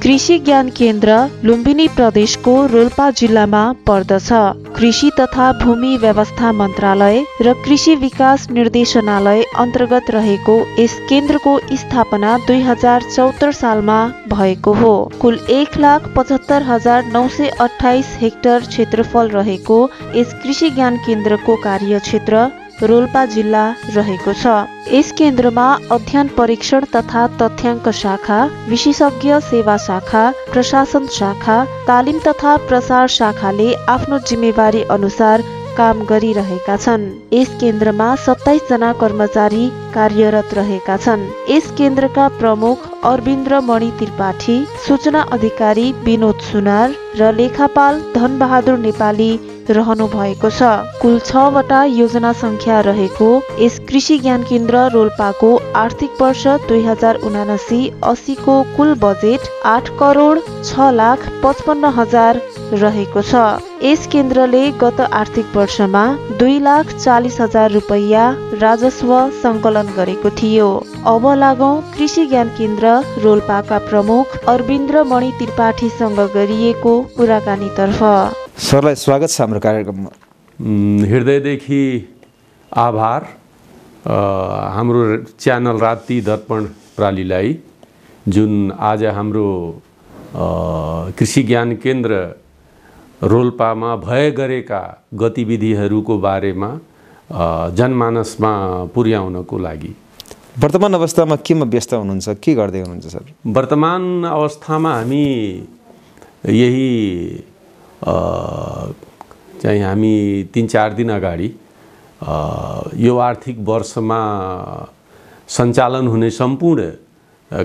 कृषि ज्ञान केन्द्र लुम्बिनी प्रदेशको रोल्पा जिल्लामा पर्दछ। कृषि तथा भूमि व्यवस्था मन्त्रालय र कृषि विकास निर्देशनालय अन्तर्गत रहेको यस केन्द्रको स्थापना 2074 सालमा भएको हो। कुल 1,75,928 हेक्टर क्षेत्रफल रहेको यस कृषि ज्ञान केन्द्रको कार्यक्षेत्र रोल्पा जिल्ला रहेको छ। यस केन्द्रमा अध्ययन परीक्षण तथा तथ्याङ्क शाखा, विशेषज्ञ सेवा शाखा, प्रशासन शाखा, तालिम तथा प्रसार शाखाले आफ्नो जिम्मेवारी अनुसार काम गरिरहेका छन्। यस केन्द्रमा 27 जना कर्मचारी कार्यरत रहेका छन्। यस केन्द्रका प्रमुख अरविन्द्र मणि त्रिपाठी, सूचना अधिकारी विनोद सुनार र लेखापाल धनबहादुर नेपाली रहनु भएको छ। कुल 6 वटा योजना संख्या रहेको यस कृषि ज्ञान केन्द्र रोल्पाको आर्थिक वर्ष 2079-80 को कुल बजेट 8,06,55,000 रहेको छ। यस केन्द्रले गत आर्थिक वर्षमा 2,40,000 रुपैयाँ राजस्व सङ्कलन गरेको थियो। अब लागौं कृषि ज्ञान केन्द्र रोल्पाका प्रमुख अरविन्द्र मणि त्रिपाठीसँग गरिएको कुराकानीतर्फ। सरलाई स्वागत छ हाम्रो कार्यक्रममा। हृदयदेखि आभार हाम्रो च्यानल राप्ती दर्पण प्रणालीलाई, जुन आज हाम्रो कृषि ज्ञान केन्द्र रोल्पामा भए गरेका गतिविधिहरूको बारेमा जनमानसमा पुर्याउनको लागि। वर्तमान अवस्थामा केमा व्यस्त हुनुहुन्छ, के गर्दै हुनुहुन्छ सर? वर्तमान अवस्थामा हामी यही चाहिँ हामी 3-4 दिन अगाडि यो आर्थिक वर्षमा सञ्चालन हुने सम्पूर्ण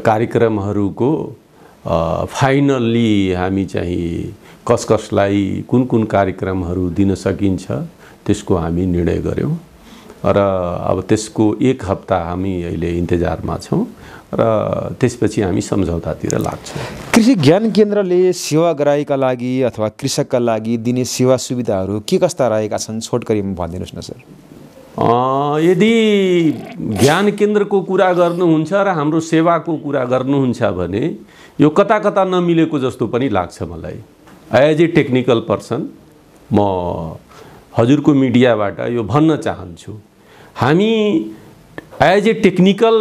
कार्यक्रमहरूको फाइनल्ली हामी चाहिँ कसलाई कुन कुन कार्यक्रमहरू दिन सकिन्छ त्यसको हामी निर्णय गर्यौं र अब त्यसको 1 हप्ता हामी अहिले इन्तजारमा छौं र त्यसपछि हामी सम्झौतातिर लाग्छौं। कृषि ज्ञान केन्द्रले सेवाग्राहीका लागि अथवा कृषकका लागि दिने सेवा सुविधाहरू के कस्ता रहेका छन्, छोटकरीमा भनिदिनुस् न सर। यदि ज्ञान केन्द्रको कुरा गर्नुहुन्छ र हाम्रो सेवाको कुरा गर्नुहुन्छ भने यो कता कता नमिलेको जस्तो पनि लाग्छ मलाई। एज ए टेक्निकल पर्सन म हजुरको मिडियाबाट यो भन्न चाहन्छु, हामी एज ए टेक्निकल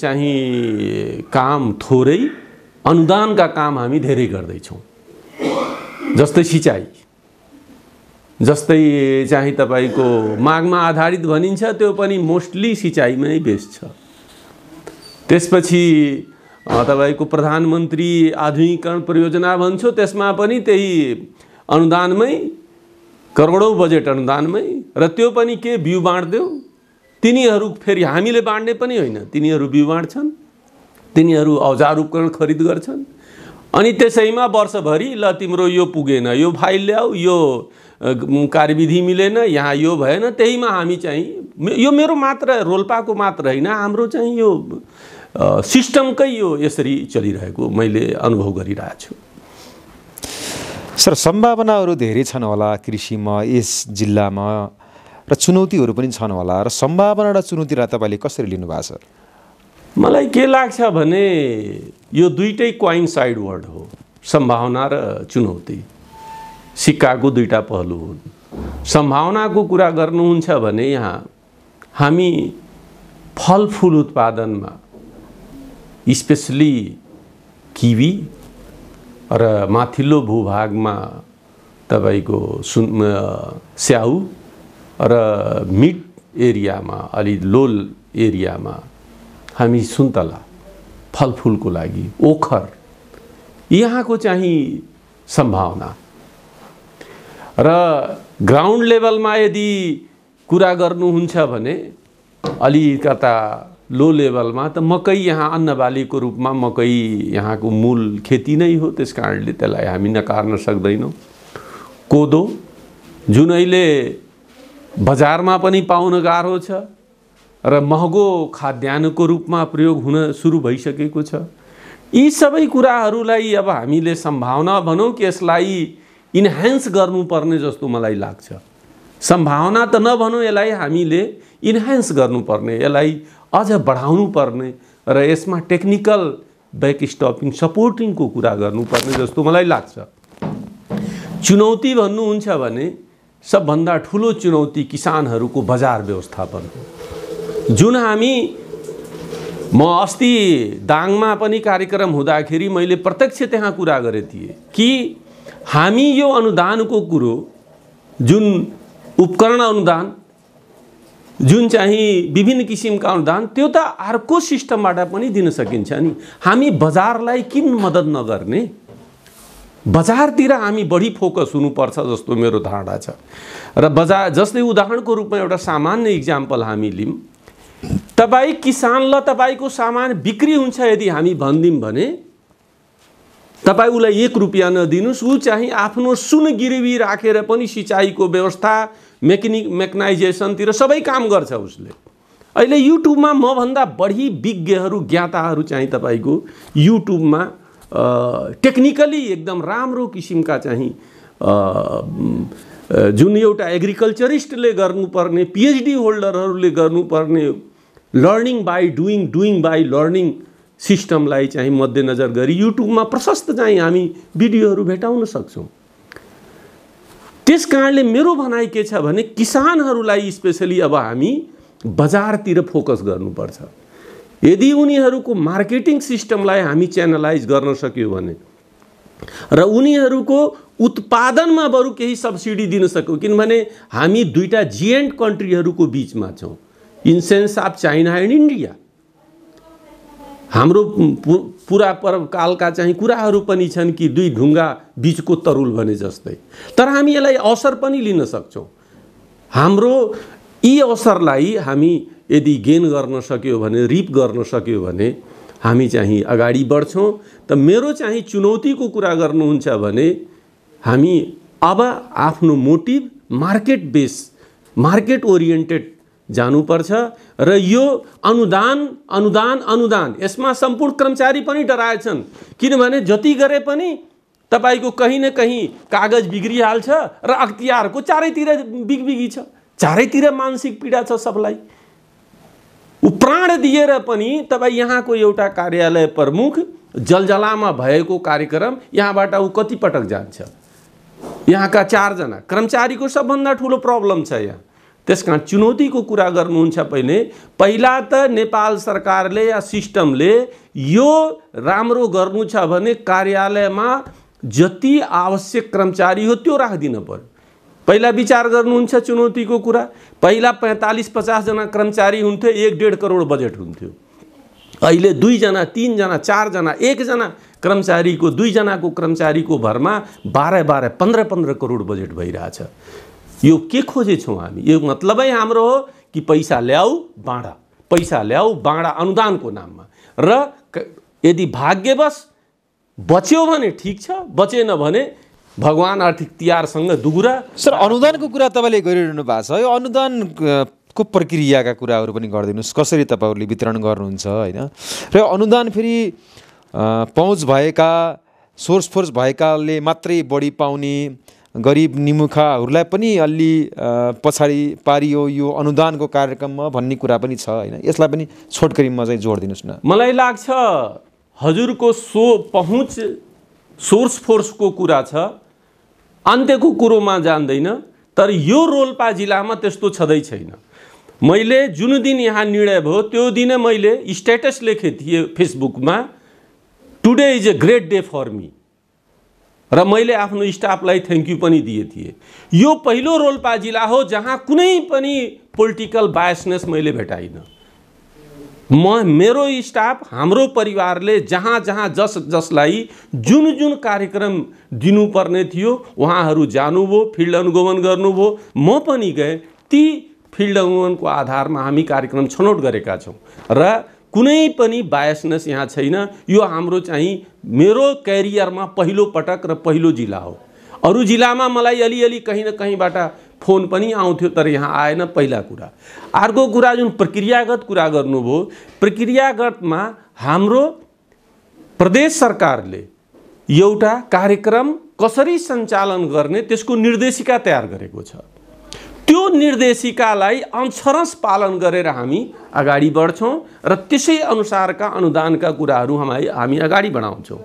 चाहिँ काम थोरै, अनुदानका काम हामी धेरै गर्दैछौँ। जस्तै सिँचाइ, जस्तै चाहिँ तपाईको मागमा आधारित भनिन्छ, त्यो पनि मोस्टली सिँचाइमै बेस्ड छ। त्यसपछि तपाईको प्रधानमन्त्री आधुनिकीकरण परियोजना भन्छौ, त्यसमा पनि त्यही अनुदानमै, करोडौं बजेट अनुदानमै, र त्यो पनि के बिउ बाँड्देऊ, तिनीहरू फेरि हामीले बाँड्ने पनि होइन, तिनीहरू बिउ बाँड्छन्, तिनीहरू औजार उपकरण खरिद गर्छन्, अनि त्यसैमा वर्षभरि ल तिम्रो यो पुगेन, यो फाइल ल्याऊ, यो कार्यविधि मिलेन, यहाँ यो भएन, त्यहीमा हामी चाहिँ यो मेरो मात्र रोल्पाको मात्र होइन, हाम्रो चाहिँ यो सिस्टमकै यो यसरी चलिरहेको मैले अनुभव गरिरहेको छु। सर, सम्भावनाहरू धेरै छन् होला कृषिमा यस जिल्लामा र चुनौतीहरू पनि छन् होला, र सम्भावना र चुनौतीलाई तपाईले कसरी लिनु भएको छ? मलाई के लाग्छ भने यो दुईटै क्वाइन साइड वर्ड हो, सम्भावना र चुनौती सिक्काको दुईटा पहलु हुन्। सम्भावनाको कुरा गर्नुहुन्छ भने यहाँ हामी फलफुल उत्पादनमा स्पेशली किवी र माथिल्लो भूभागमा तपाईको स्याउ र मिड एरियामा, अलि लो एरियामा हामी सुन्तला, फलफुलको लागि ओखर, यहाँको चाहिँ सम्भावना। र ग्राउन्ड लेभलमा यदि कुरा गर्नुहुन्छ भने अलिकता लो लेभलमा त मकै, यहाँ अन्नबालीको रूपमा मकै यहाँको मूल खेती नै हो, त्यसकारणले त्यसलाई हामी नकार्न सक्दैनौँ। कोदो, जुन अहिले बजारमा पनि पाउन गाह्रो छ र महँगो खाद्यान्नको रूपमा प्रयोग हुन सुरु भइसकेको छ। यी सबै कुराहरूलाई अब हामीले सम्भावना भनौँ कि यसलाई इन्हान्स गर्नुपर्ने जस्तो मलाई लाग्छ। सम्भावना त नभनौँ, यसलाई हामीले इन्हान्स गर्नुपर्ने, यसलाई अझ बढाउनु पर्ने र यसमा टेक्निकल ब्याकस्टपिङ सपोर्टिङको कुरा गर्नुपर्ने जस्तो मलाई लाग्छ। चुनौती भन्नुहुन्छ भने सबभन्दा ठुलो चुनौती किसानहरूको बजार व्यवस्थापन हो, जुन हामी म अस्ति दाङमा पनि कार्यक्रम हुँदाखेरि मैले प्रत्यक्ष त्यहाँ कुरा गरेँ थिएँ कि हामी यो अनुदानको कुरो, जुन उपकरण अनुदान, जुन चाहिँ विभिन्न किसिमका अनुदान, त्यो त अर्को सिस्टमबाट पनि दिन सकिन्छ नि। हामी बजारलाई किन मद्दत नगर्ने? बजारतिर हामी बढी फोकस हुनुपर्छ जस्तो मेरो धारणा छ। र बजार जस्तै उदाहरणको रूपमा एउटा सामान्य इक्जाम्पल हामी लियौँ, तपाईँ किसानलाई तपाईँको सामान बिक्री हुन्छ यदि हामी भनिदिउँ भने तपाईँ उसलाई 1 रुपियाँ नदिनुहोस्, ऊ चाहिँ आफ्नो सुन गिरवी राखेर पनि सिँचाइको व्यवस्था, मेकनाइजेसनतिर सबै काम गर्छ उसले। अहिले युट्युबमा मभन्दा बढी विज्ञहरू, ज्ञाताहरू चाहिँ तपाईँको युट्युबमा टेक्निकली एकदम राम्रो किसिमका चाहिँ जुन एउटा एग्रिकल्चरिस्टले गर्नुपर्ने, पिएचडी होल्डरहरूले गर्नुपर्ने learning by doing, doing by learning सिस्टमलाई चाहिँ मध्यनजर गरी युट्युबमा प्रशस्त चाहिँ हामी भिडियोहरू भेटाउन सक्छौँ। त्यस कारणले मेरो भनाइ के छ भने किसानहरूलाई स्पेसली अब हामी बजारतिर फोकस गर्नुपर्छ। यदि उनीहरूको मार्केटिङ सिस्टमलाई हामी च्यानलाइज गर्न सक्यौँ भने र उनीहरूको उत्पादनमा बरु केही सब्सिडी दिन सक्यौँ, किनभने हामी दुईटा जिएन्ट कन्ट्रीहरूको बिचमा छौँ, in sense of China and India. हाम्रो पुरा कालका चाहिँ कुराहरू पनि छन् कि दुई ढुङ्गा बिचको तरुल भने जस्तै, तर हामी यसलाई अवसर पनि लिन सक्छौँ। हाम्रो यी अवसरलाई हामी यदि गेन गर्न सक्यो भने, रिप गर्न सक्यो भने हामी चाहिँ अगाडि बढ्छौँ। त मेरो चाहिँ चुनौतीको कुरा गर्नुहुन्छ भने हामी अब आफ्नो motive market base, market oriented जानुपर्छ। र यो अनुदान यसमा सम्पूर्ण कर्मचारी पनि डराएछन्, किनभने जति गरे पनि तपाईको कहीँ न कहीँ कागज बिग्रिहाल्छ र अख्तियारको चारैतिर बिगबिगी छ, चारैतिर मानसिक पीडा छ सबलाई। प्राण दिएर पनि तपाईँ यहाँको एउटा कार्यालय प्रमुख जलजलामा भएको कार्यक्रम यहाँबाट ऊ कति पटक जान्छ? यहाँका 4 जना कर्मचारीको सबभन्दा ठुलो प्रब्लम छ यहाँ। त्यसकारण चुनौतीको कुरा गर्नुहुन्छ पहिला त नेपाल सरकारले या सिस्टमले यो राम्रो गर्नु छ भने कार्यालयमा जति आवश्यक कर्मचारी हो त्यो राखिदिन पर्यो। पहिला विचार गर्नुहुन्छ चुनौतीको कुरा, पहिला 45-50 जना कर्मचारी हुन्थ्यो, 1.5 करोड बजेट हुन्थ्यो। अहिले 2 जना, 3 जना, 4 जना, 1 जना कर्मचारीको, 2 जनाको कर्मचारीको भरमा 12-12, 15-15 करोड बजेट भइरहेछ। यो के खोजेछौँ हामी? यो मतलबै हाम्रो हो कि पैसा ल्याऊ बाँडा, पैसा ल्याऊ बाँडा अनुदानको नाममा। र यदि भाग्यवश बच्यो भने ठिक छ, बचेन भने भगवान आर्थिक तिहारसँग दुगुरा। सर, अनुदानको कुरा तपाईँले गरिरहनु भएको छ, यो अनुदानको प्रक्रियाका कुराहरू पनि गरिदिनुहोस्, कसरी तपाईँहरूले वितरण गर्नुहुन्छ होइन? र अनुदान फेरि पहुँच भएका, सोर्स भएकाले मात्रै बढी पाउने, गरिब निमुखाहरूलाई पनि अलि पछाडि पारियो यो अनुदानको कार्यक्रममा भन्ने कुरा पनि छ होइन? यसलाई पनि छोटकरीमा चाहिँ जोड दिनुहोस् न। मलाई लाग्छ हजुरको पहुँच सोर्स फोर्सको कुरा छ, अन्त्यको कुरोमा जान्दैन। तर यो रोल्पा जिल्लामा त्यस्तो छँदै छैन। मैले जुन दिन यहाँ निर्णय भयो त्यो दिन मैले स्टेटस लेखे थिएँ फेसबुकमा, today is a great day for me, र मैले आफ्नो स्टाफलाई थ्याङ्क यू पनि दिए थिएँ। यो पहिलो रोल्पा जिल्ला हो जहाँ कुनै पनि पोलिटिकल बायसनेस मैले भेटाइनँ। मेरो स्टाफ, हाम्रो परिवारले जहाँ जहाँ जसलाई जुन जुन कार्यक्रम दिनुपर्ने थियो उहाँहरू जानुभयो, फिल्ड अनुगमन गर्नुभयो, म पनि गएँ। ती फिल्ड अनुगमनको आधारमा हामी कार्यक्रम छनौट गरेका छौँ र कुनै पनि बायसनेस यहाँ छैन। यो हाम्रो चाहिँ मेरो करियरमा पहिलो पटक र पहिलो जिल्ला हो। अरू जिल्लामा मलाई अलिअलि कहीँ न कहीँबाट फोन पनि आउँथ्यो, तर यहाँ आएन, पहिला कुरा। अर्को कुरा जुन प्रक्रियागत कुरा गर्नुभयो, प्रक्रियागतमा हाम्रो प्रदेश सरकारले एउटा कार्यक्रम कसरी सञ्चालन गर्ने त्यसको निर्देशिका तयार गरेको छ। त्यो निर्देशिकालाई अक्षरशः पालन गरेर हामी अगाडि बढ्छौँ र त्यसै अनुसारका अनुदानका कुराहरू हामी अगाडि बढाउँछौँ।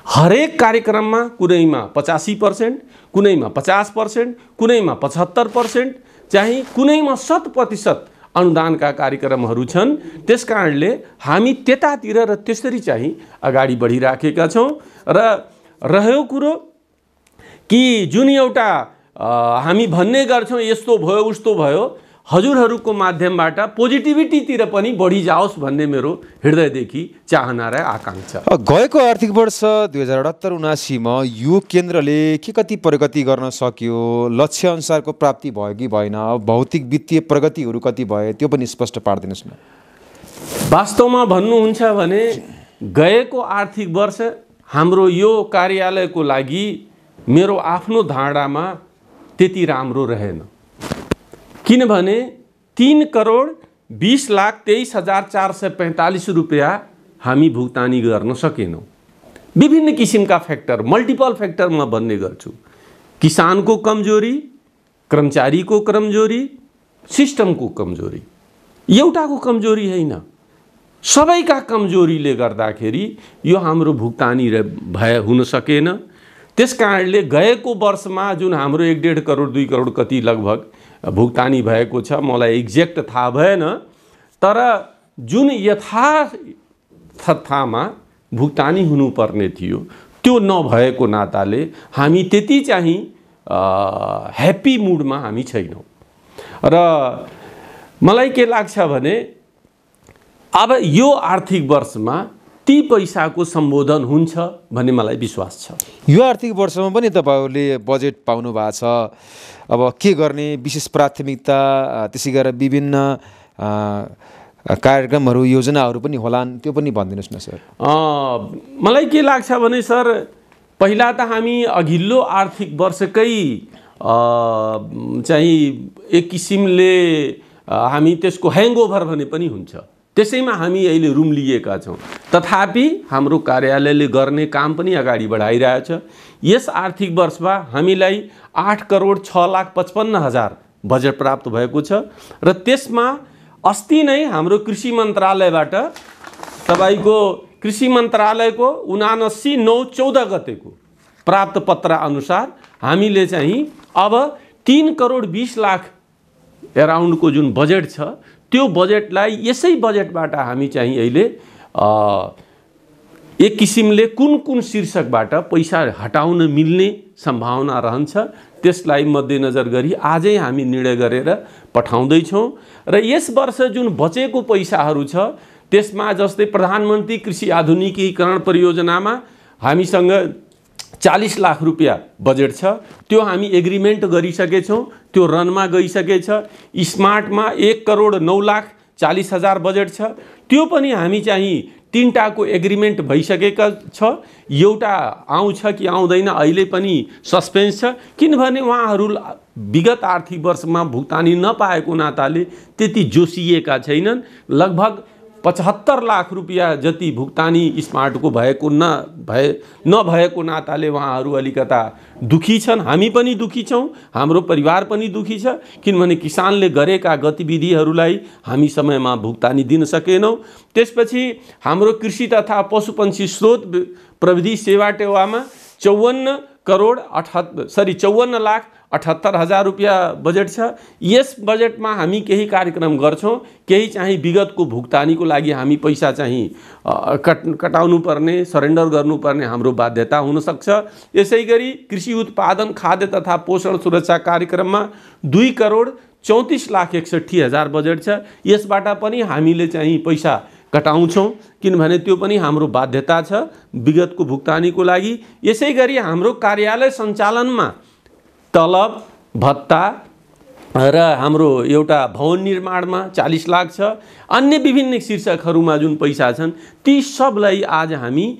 हरेक कार्यक्रममा कुनैमा 85%, कुनैमा 50%, कुनैमा 75%, चाहिँ कुनैमा 100% अनुदानका कार्यक्रमहरू छन्। त्यसकारणले हामी त्यतातिर र त्यसरी चाहिँ अगाडि बढिराखेका छौँ। र रह्यो कुरो कि जुन एउटा हामी भन्ने गर्छौँ यस्तो भयो उस्तो भयो, हजुरहरूको माध्यमबाट पोजिटिभिटीतिर पनि बढी जाओस् भन्ने मेरो हृदयदेखि चाहना र आकांक्षा। गएको आर्थिक वर्ष 2078-79 मा यो केन्द्रले के कति प्रगति गर्न सक्यो, लक्ष्य अनुसारको प्राप्ति भयो कि भएन, भौतिक वित्तीय प्रगतिहरू कति भयो, त्यो पनि स्पष्ट पार्दिनुहोस् न। वास्तवमा भन्नुहुन्छ भने गएको आर्थिक वर्ष हाम्रो यो कार्यालयको लागि मेरो आफ्नो धारणामा त्यति राम्रो रहेन। किनभने 3,20,23,445 रुपैयाँ हामी भुक्तानी गर्न सकेनौँ। विभिन्न किसिमका फ्याक्टर, मल्टिपल फ्याक्टर म भन्ने गर्छु। किसानको कमजोरी, कर्मचारीको कमजोरी, सिस्टमको कमजोरी, एउटाको कमजोरी होइन, सबैका कमजोरीले गर्दाखेरि यो हाम्रो भुक्तानी भए हुन सकेन। त्यसकारणले गएको वर्षमा जुन हाम्रो 1.5 करोड 2 करोड कति लगभग भुक्तानी भएको छ, मलाई एक्ज्याक्ट थाहा भएन, तर जुन यथार्थमा भुक्तानी हुनुपर्ने थियो त्यो नभएको नाताले हामी त्यति चाहिँ ह्याप्पी मुडमा हामी छैनौँ। र मलाई के लाग्छ भने अब यो आर्थिक वर्षमा ती पैसाको सम्बोधन हुन्छ भन्ने मलाई विश्वास छ। यो आर्थिक वर्षमा पनि तपाईँहरूले बजेट पाउनु भएको छ। अब के गर्ने, विशेष प्राथमिकता, त्यसै गरेर विभिन्न कार्यक्रमहरू योजनाहरू पनि होलान्, त्यो पनि भनिदिनुहोस् न सर। मलाई के लाग्छ भने सर, पहिला त हामी अघिल्लो आर्थिक वर्षकै चाहिँ एक किसिमले हामी त्यसको ह्याङओभर भने पनि हुन्छ, त्यसैमा हामी अहिले रुम लिएका छौँ। तथापि हाम्रो कार्यालयले गर्ने काम पनि अगाडि बढाइरहेछ। यस आर्थिक वर्षमा हामीलाई 8,06,55,000 बजेट प्राप्त भएको छ र त्यसमा अस्ति नै हाम्रो कृषि मन्त्रालयबाट तपाईको कृषि मन्त्रालयको 79/9/14 गतेको प्राप्त पत्र अनुसार हामीले चाहिँ अब 3,20,00,000 एराउन्डको जुन बजेट छ त्यो बजेटलाई यसै बजेटबाट हामी चाहिँ अहिले एक किसिमले कुन शीर्षकबाट पैसा हटाउन मिल्ने सम्भावना रहन्छ त्यसलाई मध्यनजर गरी आजै हामी निर्णय गरेर पठाउँदैछौँ। र यस वर्ष जुन बचेको पैसाहरू छ त्यसमा जस्तै प्रधानमन्त्री कृषि आधुनिकीकरण परियोजनामा हामीसँग 40 लाख रुपैयाँ बजेट छ, त्यो हामी एग्रिमेन्ट गरिसकेछौँ, त्यो रनमा गइसकेछ। स्मार्टमा 1,09,40,000 बजेट छ, त्यो पनि हामी चाहिँ 3टाको एग्रिमेन्ट भइसकेका छ। एउटा आउँछ कि आउँदैन अहिले पनि सस्पेन्स छ, किनभने उहाँहरू विगत आर्थिक वर्षमा भुक्तानी नपाएको नाताले त्यति जोसिएका छैनन्। लगभग 75 लाख रुपैयाँ जति भुक्तानी स्मार्टको नभएको नाताले उहाँहरू अलिकता दुखी छन्, हामी पनि दुखी छौँ, हाम्रो परिवार पनि दुखी छ, किनभने किसानले गरेका गतिविधिहरूलाई हामी समयमा भुक्तानी दिन सकेनौँ। त्यसपछि हाम्रो कृषि तथा पशुपन्छी स्रोत प्रविधि सेवा टेवामा 54,78,000 रुपैयाँ बजेट छ। यस बजेटमा हामी केही कार्यक्रम गर्छौँ, केही चाहिँ विगतको भुक्तानीको लागि हामी पैसा चाहिँ कटाउनु पर्ने, सरेन्डर गर्नुपर्ने हाम्रो बाध्यता हुन सक्छ। यसै गरी कृषि उत्पादन खाद्य तथा पोषण सुरक्षा कार्यक्रममा 2,34,61,000 बजेट छ। यसबाट पनि हामीले चाहिँ पैसा कटाउँछौँ, किनभने त्यो पनि हाम्रो बाध्यता छ विगतको भुक्तानीको लागि। यसै गरी हाम्रो कार्यालय सञ्चालनमा तलब भत्ता र हाम्रो एउटा भवन निर्माणमा 40 लाख छ। अन्य विभिन्न शीर्षकहरूमा जुन पैसा छन् ती सबलाई आज हामी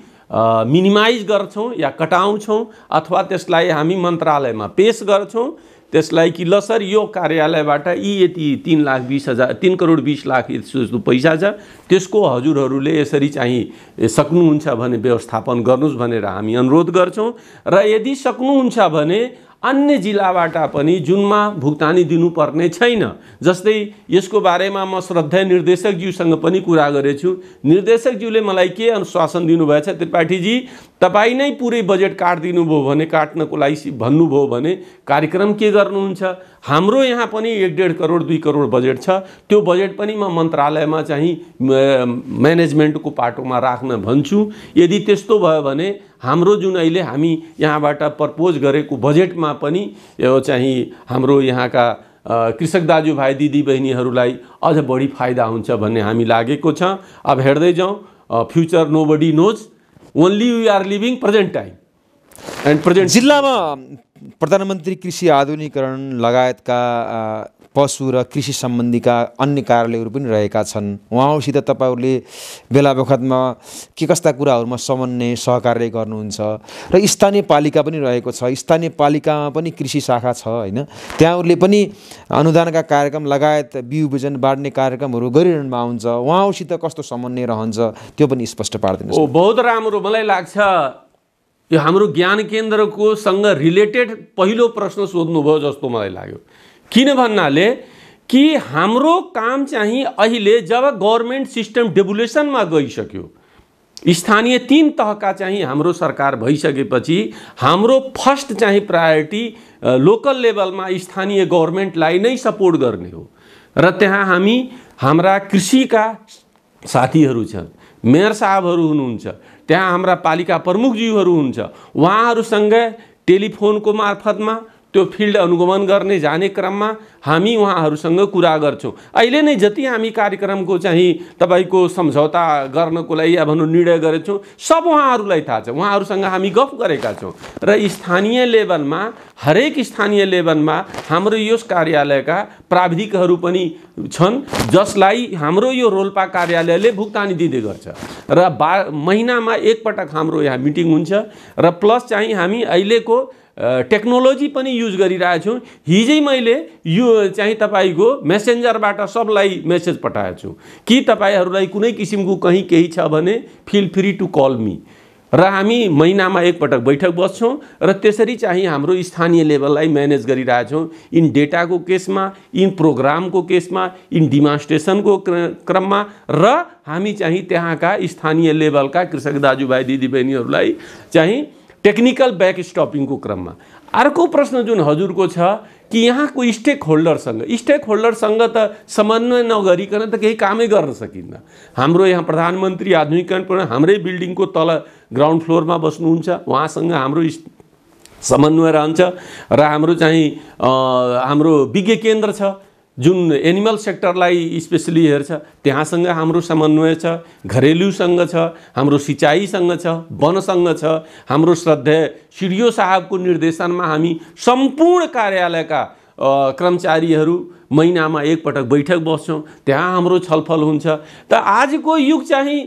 मिनिमाइज गर्छौँ या कटाउँछौँ अथवा त्यसलाई हामी मन्त्रालयमा पेश गर्छौँ। त्यसलाई कि ल सर यो कार्यालयबाट यति 3,20,00,000 जस्तो पैसा छ, त्यसको हजुरहरूले यसरी चाहिँ सक्नुहुन्छ भने व्यवस्थापन गर्नुस् भनेर हामी अनुरोध गर्छौँ। र यदि सक्नुहुन्छ भने अन्य जिल्लाबाट पनि जुनमा भुक्तानी दिनुपर्ने छैन। जस्तै यसको बारेमा म श्रद्धेय निर्देशकज्यूसँग पनि कुरा गरेछु। निर्देशकज्यूले मलाई के आश्वासन दिनुभएछ, त्रिपाठीजी तपाईँ नै पुरै बजेट काटिदिनु भयो भने, काट्नको लागि भन्नुभयो भने कार्यक्रम के गर्नुहुन्छ? हाम्रो यहाँ पनि 1.5 करोड 2 करोड बजेट छ, त्यो बजेट पनि म मन्त्रालयमा चाहिँ म्यानेजमेन्टको पाटोमा राख्न भन्छु। यदि त्यस्तो भयो भने हाम्रो जुन अहिले हामी यहाँबाट प्रपोज गरेको बजेटमा पनि यो चाहिँ हाम्रो यहाँका कृषक दाजुभाइ दिदीबहिनीहरूलाई अझ बढी फाइदा हुन्छ भन्ने हामी लागेको छ। अब हेर्दै जाउँ, future nobody knows, only we are living present time and present. जिल्लामा प्रधानमन्त्री कृषि आधुनिकीकरण लगायतका पशु र कृषि सम्बन्धीका अन्य कार्यालयहरू पनि रहेका छन्। उहाँहरूसित तपाईँहरूले बेला बखतमा के कस्ता कुराहरूमा समन्वय सहकार्य गर्नुहुन्छ र स्थानीय पालिका पनि रहेको छ, स्थानीय पालिकामा पनि कृषि शाखा छ होइन, त्यहाँहरूले पनि अनुदानका कार्यक्रम लगायत बिउ बिजन बाँड्ने कार्यक्रमहरू गरिरहनुमा हुन्छ, उहाँहरूसित कस्तो समन्वय रहन्छ त्यो पनि स्पष्ट पारिदिनुहोस्। बहुत राम्रो, मलाई लाग्छ यो हाम्रो ज्ञान केन्द्रको सँग रिलेटेड पहिलो प्रश्न सोध्नुभयो जस्तो मलाई लाग्यो। किन भन्नाले कि हाम्रो काम चाहिँ अहिले जब गभर्नमेन्ट सिस्टम डेभोल्युसनमा गइसक्यो, स्थानीय 3 तहका चाहिँ हाम्रो सरकार भइसकेपछि हाम्रो फर्स्ट चाहिँ प्रायोरिटी लोकल लेभलमा स्थानीय गभर्नमेन्टलाई नै सपोर्ट गर्ने हो। र त्यहाँ हाम्रा कृषिका साथीहरू छन्, मेयर साहबहरू हुनुहुन्छ, त्यहाँ हाम्रा पालिका प्रमुखज्यूहरू हुन्छ, उहाँहरूसँग टेलिफोनको मार्फतमा त्यो फिल्ड अनुगमन गर्ने जाने क्रममा हामी उहाँहरूसँग कुरा गर्छौँ। अहिले नै जति हामी कार्यक्रमको चाहिँ तपाईको सम्झौता गर्नको लागि या भनौँ निर्णय गरेछौँ सब उहाँहरूलाई थाहा छ, उहाँहरूसँग हामी गफ गरेका छौँ। र स्थानीय लेभलमा हरेक स्थानीय लेभलमा हाम्रो यस कार्यालयका प्राविधिकहरू पनि छन् जसलाई हाम्रो यो रोल्पा कार्यालयले भुक्तानी दिँदै गर्छ। र महिनामा एक पटक हाम्रो यहाँ मिटिङ हुन्छ र प्लस चाहिँ हामी अहिलेको टेक्नोलोजी पनि युज गरिरहेछौँ। हिजै मैले यो चाहिँ तपाईको मेसेन्जरबाट सबलाई मेसेज पठाएको छु कि तपाईहरूलाई कुनै किसिमको कहीँ केही छ भने feel free to call me. र हामी महिनामा एक पटक बैठक बस्छौँ र त्यसरी चाहिँ हाम्रो स्थानीय लेभललाई म्यानेज गरिरहेछौँ। इन डेटाको केसमा, इन प्रोग्रामको केसमा, इन डिमान्स्ट्रेसनको क्रममा र हामी चाहिँ त्यहाँका स्थानीय लेभलका कृषक दाजुभाइ दिदीबहिनीहरूलाई चाहिँ टेक्निकल ब्याक स्टपिङको क्रममा। अर्को प्रश्न जुन हजुरको छ कि यहाँको स्टेक होल्डरसँग त समन्वय नगरिकन त केही कामै गर्न सकिन्न। हाम्रो यहाँ प्रधानमन्त्री आधुनिकीकरण पनि हाम्रै बिल्डिङको तल ग्राउन्ड फ्लोरमा बस्नुहुन्छ, उहाँसँग हाम्रो समन्वय रहन्छ। र हाम्रो चाहिँ हाम्रो विज्ञ केन्द्र छ जुन एनिमल सेक्टरलाई स्पेसली हेर्छ, त्यहाँसँग हाम्रो समन्वय छ, घरेलुसँग छ, हाम्रो सिँचाइसँग छ, वनसँग छ। हाम्रो श्रद्धेय सिडिओ साहबको निर्देशनमा हामी सम्पूर्ण कार्यालयका कर्मचारीहरू महिनामा एक पटक बैठक बस्छौँ, त्यहाँ हाम्रो छलफल हुन्छ। त आजको युग चाहिँ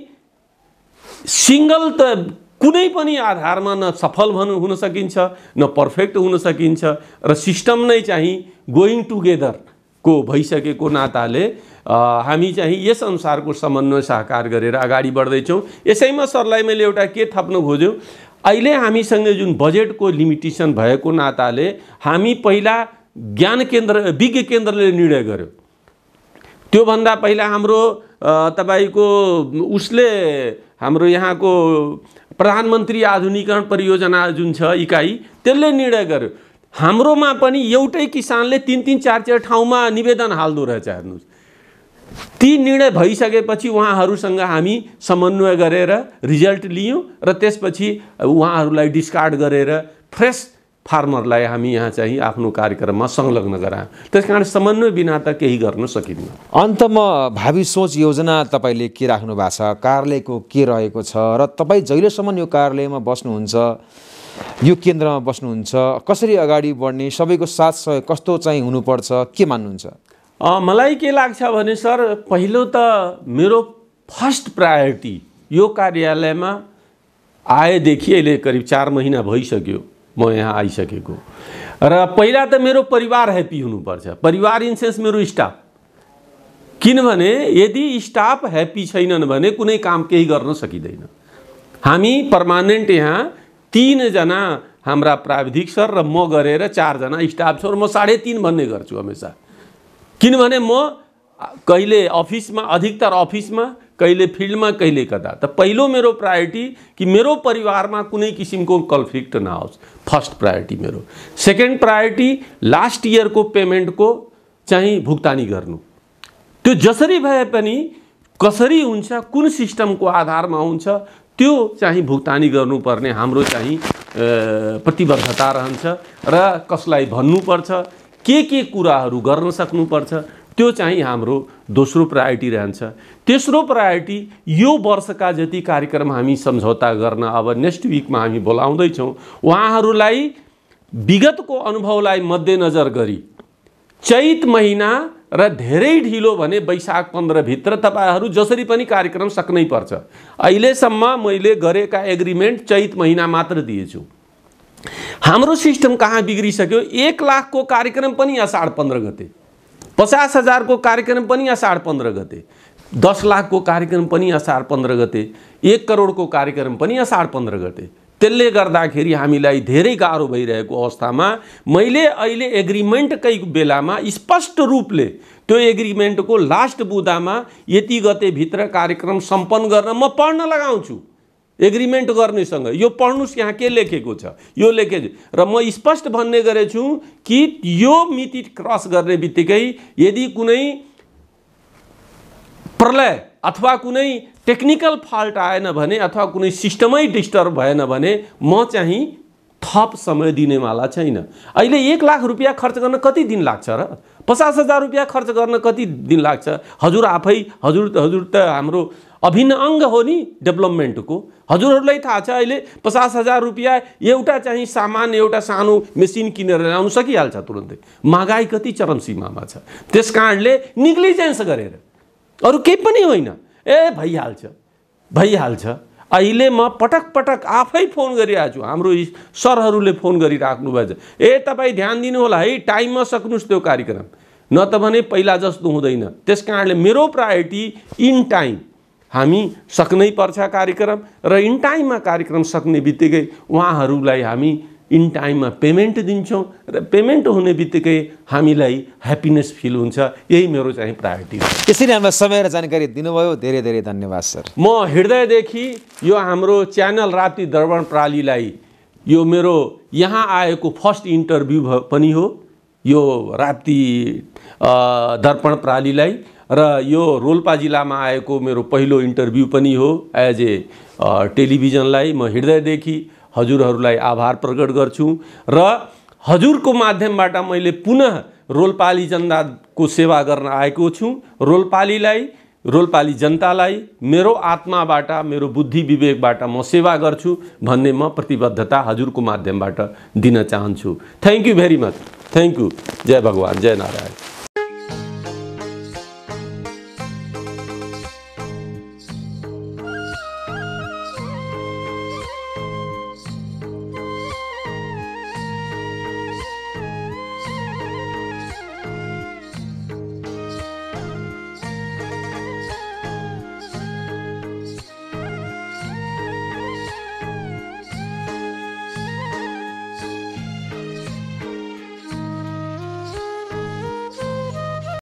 सिंगल त कुनै पनि आधारमा न सफल हुन सकिन्छ न पर्फेक्ट हुन सकिन्छ र सिस्टम नै चाहिँ गोइङ टुगेदर को भइसकेको नाताले हामी चाहिँ यस अनुसारको समन्वय सहकार गरेर अगाडि बढ्दैछौँ। यसैमा सरलाई मैले एउटा के थप्न खोज्यो, अहिले हामीसँग जुन बजेटको लिमिटेसन भएको नाताले हामी पहिला ज्ञान केन्द्र विज्ञ केन्द्रले निर्णय गर्यो। त्योभन्दा पहिला हाम्रो तपाईको उसले हाम्रो यहाँको प्रधानमन्त्री आधुनिकीकरण परियोजना जुन छ इकाइ त्यसले निर्णय गर्यो। हाम्रोमा पनि एउटै किसानले 3-3 4-4 ठाउँमा निवेदन हाल्दो रहेछ। हेर्नुहोस्, ती निर्णय भइसकेपछि उहाँहरूसँग हामी समन्वय गरेर रिजल्ट लियौँ र त्यसपछि उहाँहरूलाई डिस्कार्ड गरेर फ्रेस फार्मरलाई हामी यहाँ चाहिँ आफ्नो कार्यक्रममा संलग्न गरायौँ। त्यसकारण समन्वय बिना त केही गर्न सकिन्न। अन्तमा भावी सोच योजना तपाईँले के राख्नु भएको छ, कार्यालयको के रहेको छ र तपाईँ जहिलेसम्म यो कार्यालयमा बस्नुहुन्छ, यो केन्द्रमा बस्नुहुन्छ, कसरी अगाडि बढ्ने, सबैको साथ सहयोग कस्तो चाहिँ हुनुपर्छ, के मान्नुहुन्छ? मलाई के लाग्छ भने सर, पहिलो त मेरो फर्स्ट प्रायोरिटी यो कार्यालयमा आएदेखि अहिले करिब 4 महिना भइसक्यो म यहाँ आइसकेको, र पहिला त मेरो परिवार ह्याप्पी हुनुपर्छ। परिवार इन सेन्स मेरो स्टाफ, किनभने यदि स्टाफ ह्याप्पी छैनन् भने कुनै काम केही गर्न सकिँदैन। हामी पर्मानेन्ट यहाँ 3 जना हाम्रा प्राविधिक सर र म गरेर 4 जना स्टाफ छ र म 3.5 भन्ने गर्छु हमेशा। किनभने म कहिले अफिसमा, अधिकतर अफिसमा, कहिले फिल्डमा, कहिले कता। त पहिलो मेरो प्रायोरिटी कि मेरो परिवारमा कुनै किसिमको कन्फ्लिक्ट नहोस्, फर्स्ट प्रायोरिटी मेरो। सेकेन्ड प्रायोरिटी लास्ट इयरको पेमेन्टको चाहिँ भुक्तानी गर्नु। त्यो जसरी भए पनि कसरी हुन्छ, कुन सिस्टमको आधारमा हुन्छ, त्यो चाहिँ भुक्तानी गर्नुपर्ने हाम्रो चाहिँ प्रतिबद्धता रहन्छ र कसलाई भन्नुपर्छ, के कुराहरू गर्न सक्नुपर्छ, त्यो चाहिँ हाम्रो दोस्रो प्रायोरिटी रहन्छ। तेस्रो प्रायोरिटी यो वर्षका जति कार्यक्रम हामी सम्झौता गर्न अब नेक्स्ट विकमा हामी बोलाउँदैछौँ, उहाँहरूलाई विगतको अनुभवलाई मध्यनजर गरी चैत महिना र धेरै ढिलो भने वैशाख 15 भित्र तपाईहरु जसरी पनि कार्यक्रम सक्नै पर्छ। अहिलेसम्म मैले गरेका एग्रिमेन्ट चैत महिना मात्र दिएछु। हाम्रो सिस्टम कहाँ बिग्रिसक्यो, 1 लाख को कार्यक्रम पनि असाढ 15 गते, 50,000 को कार्यक्रम पनि असाढ 15 गते, 10 लाख को कार्यक्रम पनि असाढ 15 गते, 1 करोड को कार्यक्रम पनि असाढ 15 गते। त्यसले गर्दाखेरि हामीलाई धेरै गाह्रो भइरहेको अवस्थामा मैले अहिले एग्रिमेन्टकै बेलामा स्पष्ट रूपले त्यो एग्रिमेन्टको लास्ट बुदामा यति गते भित्र कार्यक्रम सम्पन्न गर्न म पढ्न लगाउँछु। एग्रिमेन्ट गर्नेसँग यो पढ्नुस् यहाँ के लेखेको छ, यो लेखेको र म स्पष्ट भन्ने गरेछु कि यो मिति क्रस गर्ने बित्तिकै यदि कुनै प्रलय अथवा कुनै टेक्निकल फल्ट आएन भने अथवा कुनै सिस्टमै डिस्टर्ब भएन भने म चाहिँ थप समय दिनेवाला छैन। अहिले 1 लाख रुपैयाँ खर्च गर्न कति दिन लाग्छ र? 50,000 रुपैयाँ खर्च गर्न कति दिन लाग्छ? हजुर आफै हजुर त हाम्रो अभिन्न अंग हो नि डेभलपमेन्टको। हजुरहरूलाई थाहा छ अहिले 50,000 रुपैयाँ एउटा चाहिँ सामान, एउटा सानो मेसिन किनेर ल्याउन सकिहाल्छ तुरुन्तै। महँगाई कति चरम सीमामा छ। त्यसकारणले नेग्लिजेन्स गरेर अरु केही पनि होइन, भइहाल्छ। अहिले म पटक पटक आफै फोन गरिरहेको छु, हाम्रो सरहरूले फोन गरिराख्नु भएछ, तपाईँ ध्यान दिनु होला है, टाइममा सक्नुस् त्यो कार्यक्रम, न त भने पहिला जस्तो हुँदैन। त्यसकारणले मेरो प्रायोरिटी इन टाइम हामी सक्नै पर्छ कार्यक्रम, र इन टाइममा कार्यक्रम सक्ने बित्तिकै उहाँहरूलाई हामी इन टाइममा पेमेन्ट दिन्छौँ र पेमेन्ट हुने बित्तिकै हामीलाई ह्याप्पिनेस फिल हुन्छ। यही मेरो चाहिँ प्रायोरिटी हो। यसरी हामीलाई समय र जानकारी दिनुभयो, धेरै धेरै धन्यवाद सर। म हृदयदेखि यो हाम्रो च्यानल राप्ती दर्पण प्रणालीलाई यो मेरो यहाँ आएको फर्स्ट इन्टरभ्यू पनि हो, यो राप्ती दर्पण प्रणालीलाई, र यो रोल्पा जिल्लामा आएको मेरो पहिलो इन्टरभ्यू पनि हो एज ए टेलिभिजनलाई। म हृदयदेखि हजुरहरूलाई आभार प्रकट गर्छु र हजुरको माध्यमबाट मैले पुनः रोल्पाली जनताको सेवा गर्न आएको छु। रोल्पाली जनतालाई मेरो आत्माबाट, मेरो बुद्धि विवेकबाट म सेवा गर्छु भन्ने म प्रतिबद्धता हजुरको माध्यमबाट दिन चाहन्छु। Thank you very much. Thank you. जय भगवान, जय नारायण।